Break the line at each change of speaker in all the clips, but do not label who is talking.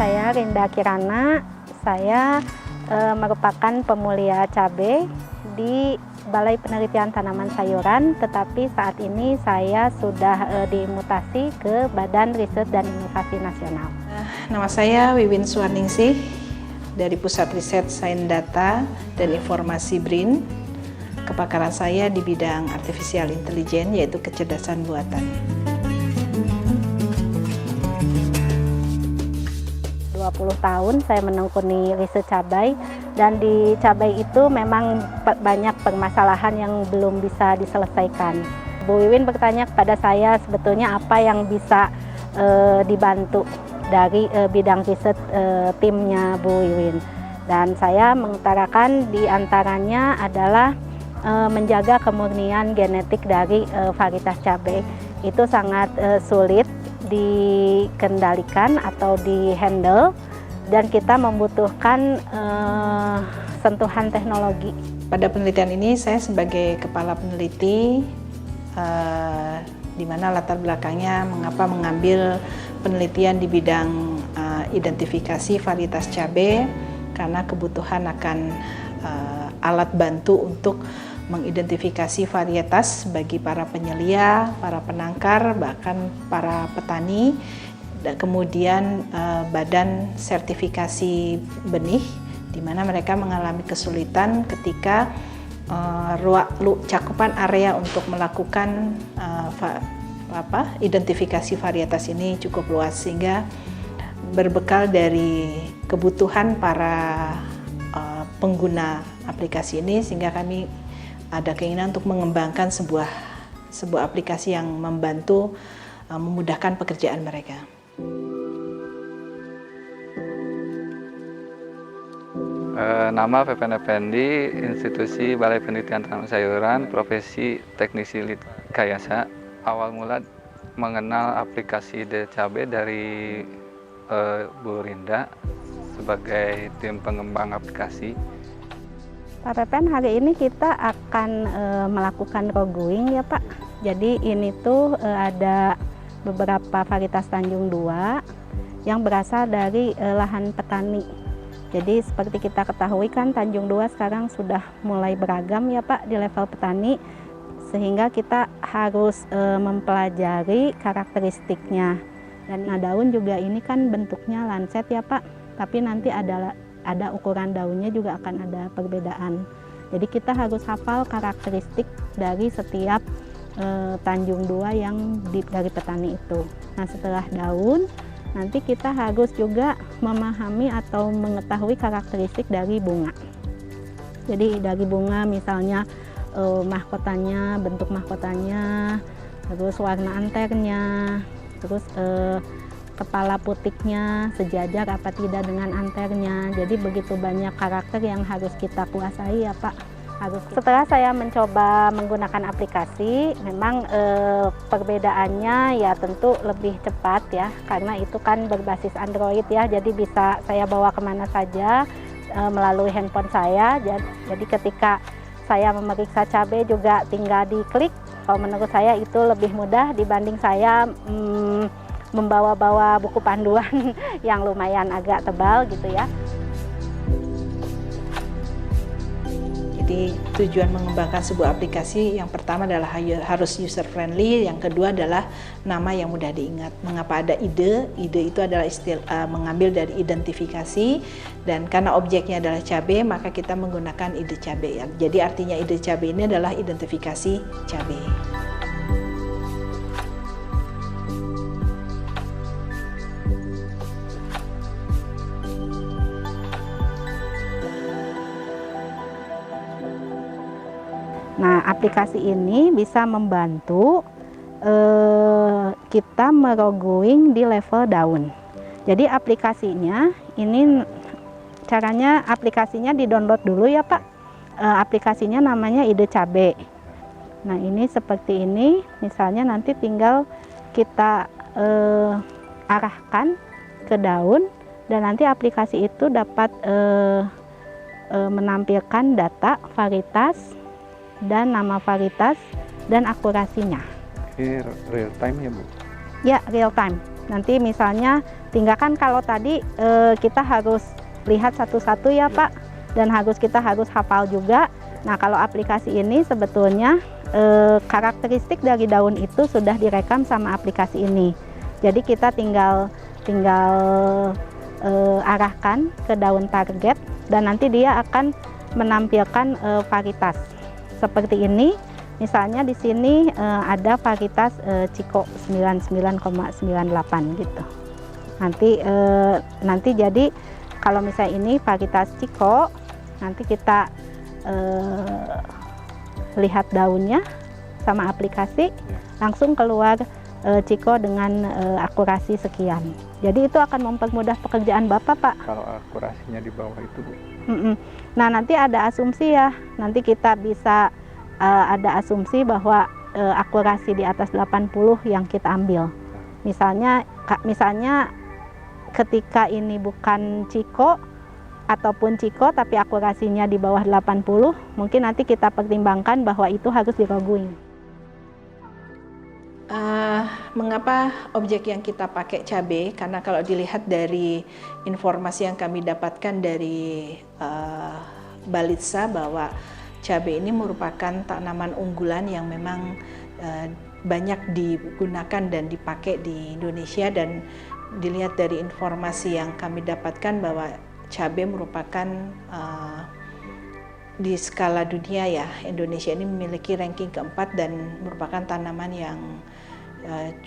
saya Rinda Kirana. Saya merupakan pemulia cabai di Balai Penelitian Tanaman Sayuran, tetapi saat ini saya sudah dimutasi ke Badan Riset dan Inovasi Nasional.
Nama saya Wiwin Suwarningsih dari Pusat Riset Sains Data dan Informasi BRIN. Kepakaran saya di bidang artificial intelligence, yaitu kecerdasan buatan.
20 tahun saya menekuni riset cabai, dan di cabai itu memang banyak permasalahan yang belum bisa diselesaikan. Bu Wiwin bertanya kepada saya sebetulnya apa yang bisa dibantu dari bidang riset timnya Bu Wiwin. Dan saya mengutarakan di antaranya adalah menjaga kemurnian genetik dari varietas cabai. Itu sangat sulit dikendalikan atau di-handle, dan kita membutuhkan sentuhan teknologi.
Pada penelitian ini saya sebagai kepala peneliti, di mana latar belakangnya mengapa mengambil penelitian di bidang identifikasi varietas cabai, karena kebutuhan akan alat bantu untuk mengidentifikasi varietas bagi para penyelia, para penangkar, bahkan para petani, dan kemudian badan sertifikasi benih, di mana mereka mengalami kesulitan ketika cakupan area untuk melakukan identifikasi varietas ini cukup luas, sehingga berbekal dari kebutuhan para pengguna aplikasi ini, sehingga kami ada keinginan untuk mengembangkan sebuah aplikasi yang membantu memudahkan pekerjaan mereka.
Nama Pepen Effendi, institusi Balai Penelitian Tanaman Sayuran, profesi teknisi Kayasa. Awal mula mengenal aplikasi ide cabai dari Bu Rinda sebagai tim pengembang aplikasi.
Pak Pepen, hari ini kita akan melakukan raw growing ya Pak. Jadi ini tuh ada beberapa varietas Tanjung 2 yang berasal dari lahan petani. Jadi seperti kita ketahui kan Tanjung 2 sekarang sudah mulai beragam ya Pak di level petani, sehingga kita harus mempelajari karakteristiknya. Dan daun juga ini kan bentuknya lancet ya Pak, tapi nanti ada ukuran daunnya juga akan ada perbedaan. Jadi kita harus hafal karakteristik dari setiap Tanjung 2 yang dari petani itu. Nah, setelah daun, nanti kita harus juga memahami atau mengetahui karakteristik dari bunga. Jadi dari bunga misalnya mahkotanya, bentuk mahkotanya, terus warna anternya, terus kepala putiknya sejajar apa tidak dengan anternya. Jadi begitu banyak karakter yang harus kita kuasai ya Pak. Setelah saya mencoba menggunakan aplikasi, memang perbedaannya ya tentu lebih cepat ya, karena itu kan berbasis Android ya, jadi bisa saya bawa kemana saja melalui handphone saya. Jadi ketika saya memeriksa cabai juga tinggal diklik. Kalau menurut saya itu lebih mudah dibanding saya membawa-bawa buku panduan yang lumayan agak tebal gitu ya.
Jadi tujuan mengembangkan sebuah aplikasi yang pertama adalah harus user friendly, yang kedua adalah nama yang mudah diingat. Mengapa ada ide? Ide itu adalah mengambil dari identifikasi, dan karena objeknya adalah cabai, maka kita menggunakan ide cabai. Jadi artinya ide cabai ini adalah identifikasi cabai.
Nah, aplikasi ini bisa membantu kita meraw growing di level daun. Jadi aplikasinya ini caranya, aplikasinya di-download dulu ya Pak. Aplikasinya namanya Ide Cabe. Nah, ini seperti ini, misalnya nanti tinggal kita arahkan ke daun, dan nanti aplikasi itu dapat menampilkan data varietas dan nama varietas dan akurasinya.
Ini real time ya Bu?
Ya, real time. Nanti misalnya tinggal kan kalau tadi kita harus lihat satu-satu ya Pak, dan kita harus hafal juga. Nah kalau aplikasi ini sebetulnya karakteristik dari daun itu sudah direkam sama aplikasi ini. Jadi kita tinggal arahkan ke daun target dan nanti dia akan menampilkan varietas seperti ini. Misalnya di sini ada varietas Ciko 99,98 gitu. Nanti jadi kalau misalnya ini varietas Ciko, nanti kita lihat daunnya sama aplikasi, langsung keluar Ciko dengan akurasi sekian. Jadi itu akan mempermudah pekerjaan Bapak, Pak.
Kalau akurasinya di bawah itu, Bu?
Nah, nanti ada asumsi ya. Nanti kita bisa ada asumsi bahwa akurasi di atas 80 yang kita ambil. Misalnya ketika ini bukan Ciko ataupun Ciko tapi akurasinya di bawah 80, mungkin nanti kita pertimbangkan bahwa itu harus di-roguing.
Mengapa objek yang kita pakai cabai? Karena kalau dilihat dari informasi yang kami dapatkan dari Balitsa bahwa cabai ini merupakan tanaman unggulan yang memang banyak digunakan dan dipakai di Indonesia, dan dilihat dari informasi yang kami dapatkan bahwa cabai merupakan di skala dunia ya, Indonesia ini memiliki ranking keempat dan merupakan tanaman yang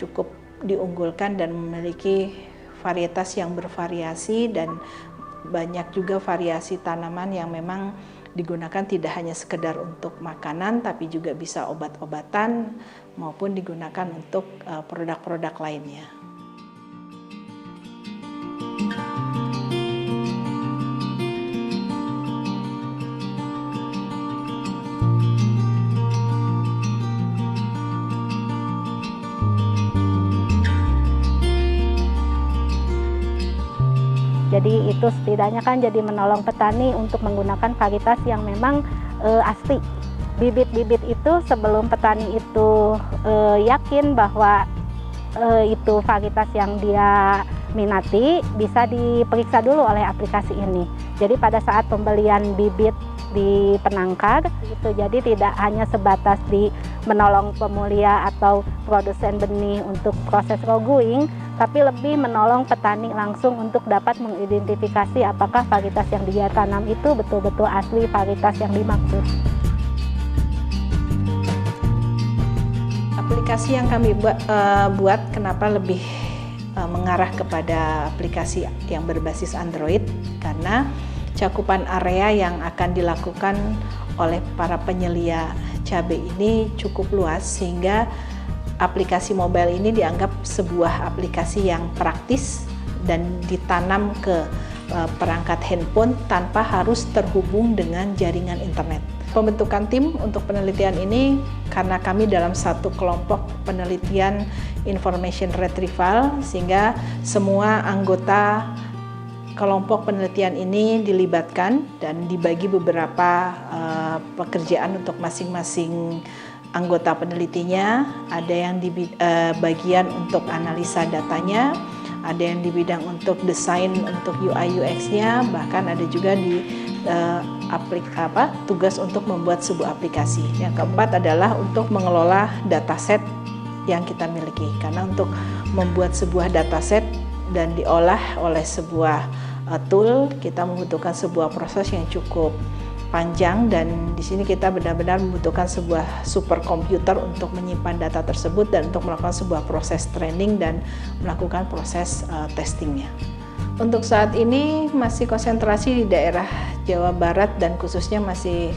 cukup diunggulkan dan memiliki varietas yang bervariasi, dan banyak juga variasi tanaman yang memang digunakan tidak hanya sekedar untuk makanan tapi juga bisa obat-obatan maupun digunakan untuk produk-produk lainnya.
Jadi itu setidaknya kan jadi menolong petani untuk menggunakan varietas yang memang asli. Bibit-bibit itu sebelum petani itu yakin bahwa itu varietas yang dia minati, bisa diperiksa dulu oleh aplikasi ini. Jadi pada saat pembelian bibit di penangkar itu, jadi tidak hanya sebatas di menolong pemulia atau produsen benih untuk proses roguing, tapi lebih menolong petani langsung untuk dapat mengidentifikasi apakah varietas yang dia tanam itu betul-betul asli varietas yang dimaksud.
Aplikasi yang kami buat kenapa lebih mengarah kepada aplikasi yang berbasis Android, karena cakupan area yang akan dilakukan oleh para penyelia cabai ini cukup luas, sehingga aplikasi mobile ini dianggap sebuah aplikasi yang praktis dan ditanam ke perangkat handphone tanpa harus terhubung dengan jaringan internet. Pembentukan tim untuk penelitian ini karena kami dalam satu kelompok penelitian information retrieval, sehingga semua anggota kelompok penelitian ini dilibatkan dan dibagi beberapa pekerjaan untuk masing-masing anggota penelitinya. Ada yang di bagian untuk analisa datanya, ada yang di bidang untuk desain untuk UI UX-nya, bahkan ada juga di tugas untuk membuat sebuah aplikasi. Yang keempat adalah untuk mengelola dataset yang kita miliki, karena untuk membuat sebuah dataset dan diolah oleh sebuah tool, kita membutuhkan sebuah proses yang cukup panjang, dan di sini kita benar-benar membutuhkan sebuah superkomputer untuk menyimpan data tersebut dan untuk melakukan sebuah proses training dan melakukan proses testingnya. Untuk saat ini masih konsentrasi di daerah Jawa Barat dan khususnya masih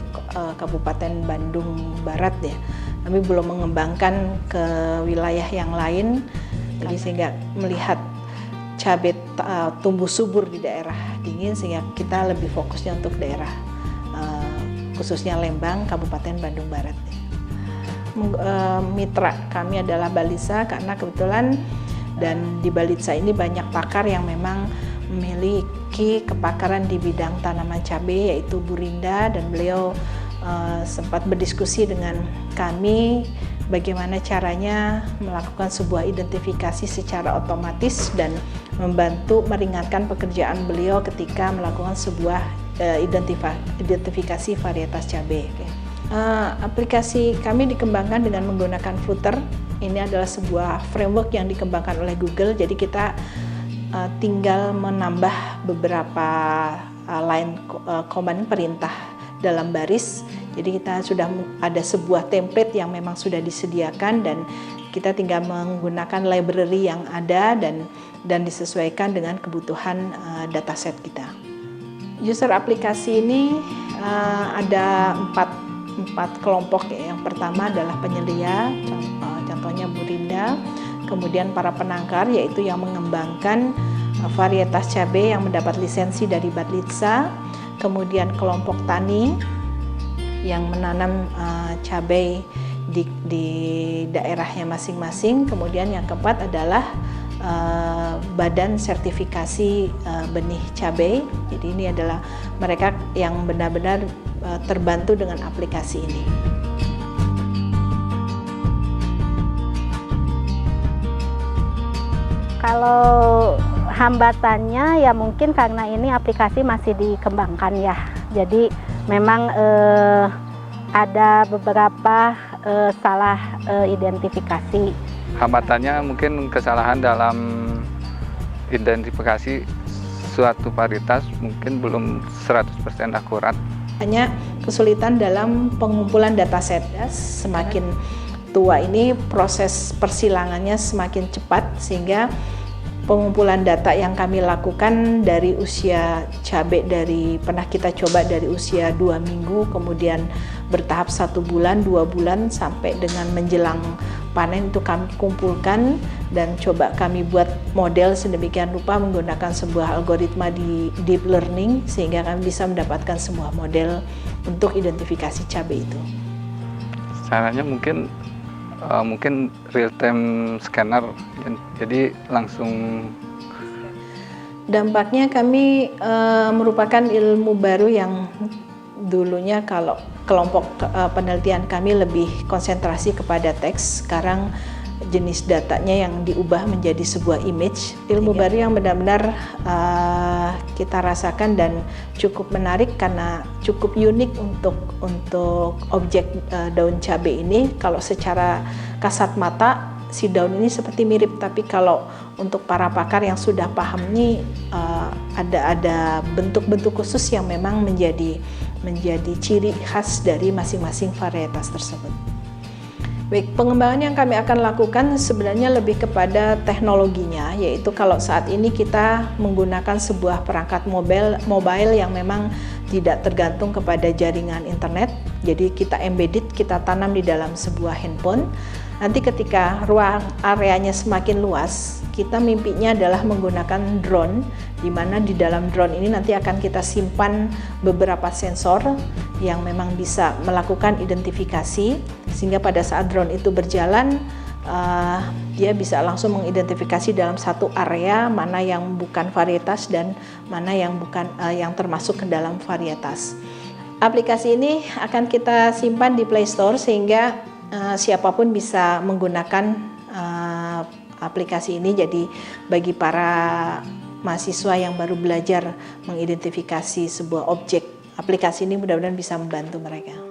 Kabupaten Bandung Barat ya. Kami belum mengembangkan ke wilayah yang lain, jadi sehingga melihat cabai tumbuh subur di daerah dingin, sehingga kita lebih fokusnya untuk daerah khususnya Lembang, Kabupaten Bandung Barat. Mitra kami adalah Balitsa, karena kebetulan dan di Balitsa ini banyak pakar yang memang memiliki kepakaran di bidang tanaman cabai, yaitu Bu Rinda, dan beliau sempat berdiskusi dengan kami bagaimana caranya melakukan sebuah identifikasi secara otomatis dan membantu meringankan pekerjaan beliau ketika melakukan sebuah identifikasi varietas cabai. Aplikasi kami dikembangkan dengan menggunakan Footer. Ini adalah sebuah framework yang dikembangkan oleh Google, jadi kita tinggal menambah beberapa line command perintah dalam baris. Jadi kita sudah ada sebuah template yang memang sudah disediakan dan kita tinggal menggunakan library yang ada dan disesuaikan dengan kebutuhan dataset kita. User aplikasi ini ada empat kelompok. Yang pertama adalah penyelia, contohnya Burinda, kemudian para penangkar yaitu yang mengembangkan varietas cabai yang mendapat lisensi dari Badlitsa, kemudian kelompok tani yang menanam cabai di daerahnya masing-masing, kemudian yang keempat adalah badan sertifikasi benih cabai. Jadi ini adalah mereka yang benar-benar terbantu dengan aplikasi ini.
Kalau hambatannya ya mungkin karena ini aplikasi masih dikembangkan ya. Jadi memang ada beberapa salah identifikasi.
Hambatannya mungkin kesalahan dalam identifikasi suatu varietas mungkin belum 100% akurat.
Hanya kesulitan dalam pengumpulan dataset. Ya. Semakin tua ini proses persilangannya semakin cepat sehingga pengumpulan data yang kami lakukan dari usia cabai pernah kita coba dari usia 2 minggu, kemudian bertahap 1 bulan, 2 bulan sampai dengan menjelang panen itu kami kumpulkan dan coba kami buat model sedemikian rupa menggunakan sebuah algoritma di deep learning sehingga kami bisa mendapatkan sebuah model untuk identifikasi cabai itu.
Caranya mungkin real time scanner, jadi langsung.
Dampaknya kami merupakan ilmu baru yang dulunya kalau kelompok penelitian kami lebih konsentrasi kepada teks, sekarang jenis datanya yang diubah menjadi sebuah image. Ilmu baru yang benar-benar kita rasakan dan cukup menarik karena cukup unik untuk objek daun cabai ini. Kalau secara kasat mata si daun ini seperti mirip, tapi kalau untuk para pakar yang sudah paham ini ada bentuk-bentuk khusus yang memang menjadi ciri khas dari masing-masing varietas tersebut. Baik, pengembangan yang kami akan lakukan sebenarnya lebih kepada teknologinya, yaitu kalau saat ini kita menggunakan sebuah perangkat mobile yang memang tidak tergantung kepada jaringan internet. Jadi kita embedded, kita tanam di dalam sebuah handphone. Nanti ketika ruang areanya semakin luas, kita mimpinya adalah menggunakan drone, di mana di dalam drone ini nanti akan kita simpan beberapa sensor yang memang bisa melakukan identifikasi, sehingga pada saat drone itu berjalan, dia bisa langsung mengidentifikasi dalam satu area mana yang bukan varietas dan mana yang yang termasuk ke dalam varietas. Aplikasi ini akan kita simpan di Play Store sehingga siapapun bisa menggunakan aplikasi ini. Jadi bagi para mahasiswa yang baru belajar mengidentifikasi sebuah objek, aplikasi ini mudah-mudahan bisa membantu mereka.